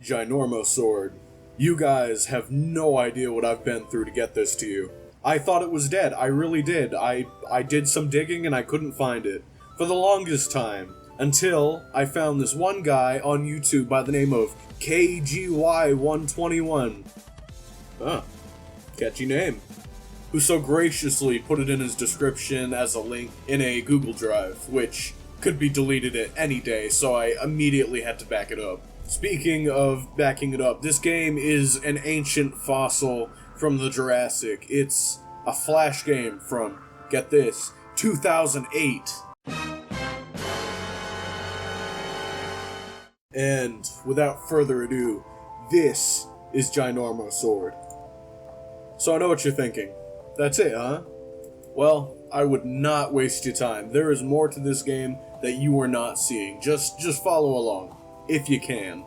Ginormo Sword. You guys have no idea what I've been through to get this to you. I thought it was dead, I really did. I did some digging and I couldn't find it. For the longest time. Until I found this one guy on YouTube by the name of KGY121. Huh. Catchy name. Who so graciously put it in his description as a link in a Google Drive, which could be deleted at any day, so I immediately had to back it up. Speaking of backing it up, this game is an ancient fossil from the Jurassic. It's a Flash game from, get this, 2008. And without further ado, this is Ginormo Sword. So I know what you're thinking. That's it, huh? Well, I would not waste your time. There is more to this game that you are not seeing. Just follow along, if you can.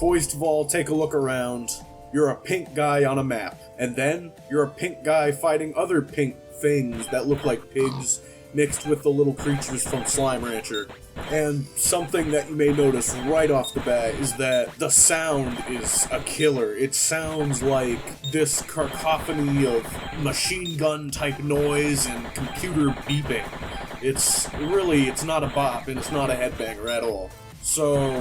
First of all, take a look around. You're a pink guy on a map. And then, you're a pink guy fighting other pink things that look like pigs, mixed with the little creatures from Slime Rancher. And something that you may notice right off the bat is that the sound is a killer. It sounds like this cacophony of machine gun type noise and computer beeping. It's not a bop and it's not a headbanger at all. So,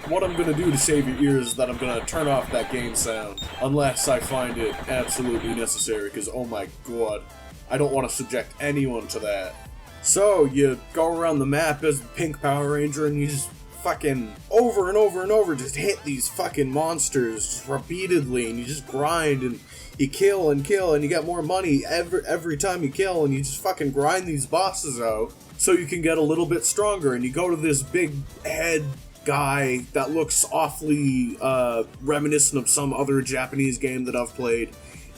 what I'm gonna do to save your ears is that I'm gonna turn off that game sound, unless I find it absolutely necessary, because oh my god, I don't want to subject anyone to that. So, you go around the map as the Pink Power Ranger and you just fucking over and over and over just hit these fucking monsters repeatedly, and you just grind and you kill and kill and you get more money every time you kill, and you just fucking grind these bosses out so you can get a little bit stronger. And you go to this big head guy that looks awfully reminiscent of some other Japanese game that I've played.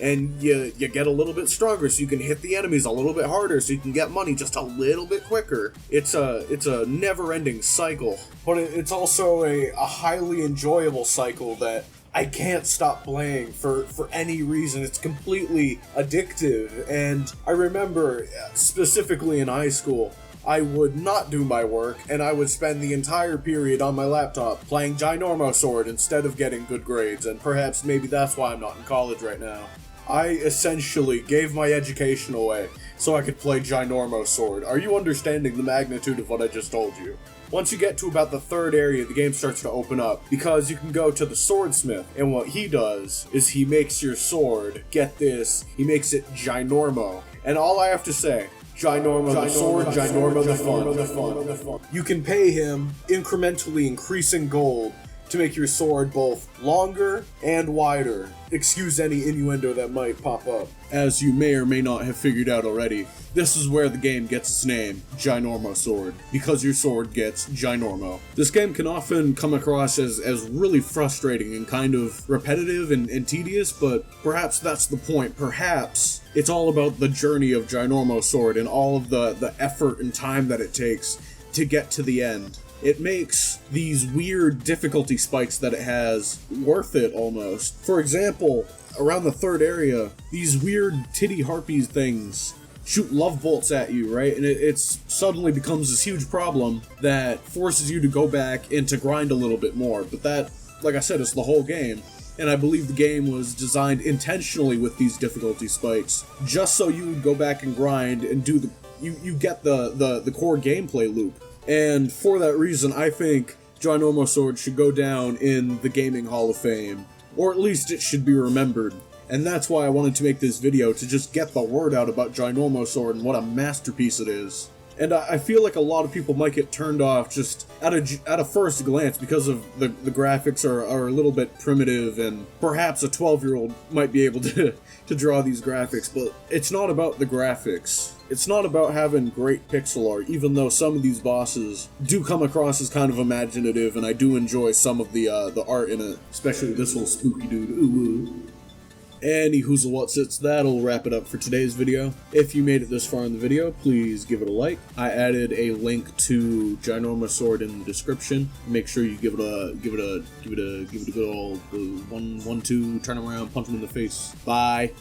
And you get a little bit stronger so you can hit the enemies a little bit harder so you can get money just a little bit quicker. It's a never-ending cycle, but it's also a highly enjoyable cycle that I can't stop playing for any reason. It's completely addictive. And I remember specifically in high school, I would not do my work, and I would spend the entire period on my laptop playing Ginormo Sword instead of getting good grades, and perhaps maybe that's why I'm not in college right now. I essentially gave my education away so I could play Ginormo Sword. Are you understanding the magnitude of what I just told you? Once you get to about the third area, the game starts to open up, because you can go to the swordsmith, and what he does is he makes your sword, get this, he makes it ginormo. And all I have to say, Ginormo the sword, Ginormo the fun. You can pay him incrementally increasing gold to make your sword both longer and wider. Excuse any innuendo that might pop up. As you may or may not have figured out already, this is where the game gets its name, Ginormo Sword, because your sword gets ginormo. This game can often come across as really frustrating and kind of repetitive and tedious, but perhaps that's the point. Perhaps it's all about the journey of Ginormo Sword and all of the effort and time that it takes to get to the end. It makes these weird difficulty spikes that it has worth it almost. For example, around the third area, these weird titty harpies things shoot love bolts at you, right? And it suddenly becomes this huge problem that forces you to go back and to grind a little bit more. But that, like I said, is the whole game. And I believe the game was designed intentionally with these difficulty spikes, just so you would go back and grind and do you get the core gameplay loop. And for that reason, I think Ginormo Sword should go down in the Gaming Hall of Fame. Or at least it should be remembered. And that's why I wanted to make this video, to just get the word out about Ginormo Sword and what a masterpiece it is. And I feel like a lot of people might get turned off just at a first glance because of the graphics are a little bit primitive, and perhaps a 12-year-old might be able to draw these graphics, but it's not about the graphics. It's not about having great pixel art, even though some of these bosses do come across as kind of imaginative, and I do enjoy some of the art in it, especially this little spooky dude. Ooh. Any whoozle whatsits, that'll wrap it up for today's video. If you made it this far in the video, please give it a like. I added a link to Ginormo Sword in the description. Make sure you give it a good old 1-2, turn around, punch him in the face. Bye.